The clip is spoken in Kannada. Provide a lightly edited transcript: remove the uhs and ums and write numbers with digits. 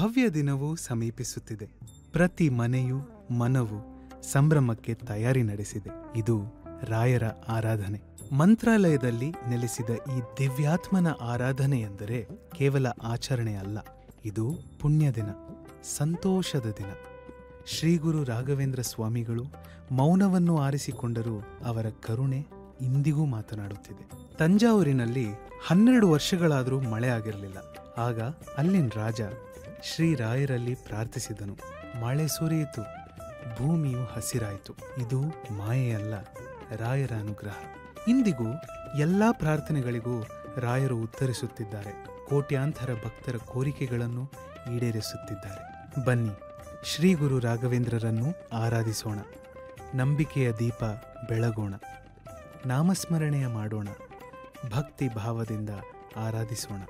ಭವ್ಯ ದಿನವೂ ಸಮೀಪಿಸುತ್ತಿದೆ. ಪ್ರತಿ ಮನೆಯೂ ಮನವು ಸಂಭ್ರಮಕ್ಕೆ ತಯಾರಿ ನಡೆಸಿದೆ. ಇದು ರಾಯರ ಆರಾಧನೆ. ಮಂತ್ರಾಲಯದಲ್ಲಿ ನೆಲೆಸಿದ ಈ ದಿವ್ಯಾತ್ಮನ ಆರಾಧನೆ ಎಂದರೆ ಕೇವಲ ಆಚರಣೆ ಅಲ್ಲ, ಇದು ಪುಣ್ಯ ದಿನ, ಸಂತೋಷದ ದಿನ. ಶ್ರೀ ಗುರು ರಾಘವೇಂದ್ರ ಸ್ವಾಮಿಗಳು ಮೌನವನ್ನು ಆರಿಸಿಕೊಂಡರೂ ಅವರ ಕರುಣೆ ಇಂದಿಗೂ ಮಾತನಾಡುತ್ತಿದೆ. ತಂಜಾವೂರಿನಲ್ಲಿ 12 ವರ್ಷಗಳಾದರೂ ಮಳೆ ಆಗಿರಲಿಲ್ಲ. ಆಗ ಅಲ್ಲಿನ ರಾಜ ಶ್ರೀರಾಯರಲ್ಲಿ ಪ್ರಾರ್ಥಿಸಿದನು. ಮಳೆ ಸುರಿಯಿತು, ಭೂಮಿಯು ಹಸಿರಾಯಿತು. ಇದು ಮಾಯೆಯಲ್ಲ, ರಾಯರ ಅನುಗ್ರಹ. ಇಂದಿಗೂ ಎಲ್ಲಾ ಪ್ರಾರ್ಥನೆಗಳಿಗೂ ರಾಯರು ಉತ್ತರಿಸುತ್ತಿದ್ದಾರೆ. ಕೋಟ್ಯಾಂತರ ಭಕ್ತರ ಕೋರಿಕೆಗಳನ್ನು ಈಡೇರಿಸುತ್ತಿದ್ದಾರೆ. ಬನ್ನಿ, ಶ್ರೀ ಗುರು ರಾಘವೇಂದ್ರರನ್ನು ಆರಾಧಿಸೋಣ. ನಂಬಿಕೆಯ ದೀಪ ಬೆಳಗೋಣ. ನಾಮಸ್ಮರಣೆಯ ಮಾಡೋಣ. ಭಕ್ತಿ ಭಾವದಿಂದ ಆರಾಧಿಸೋಣ.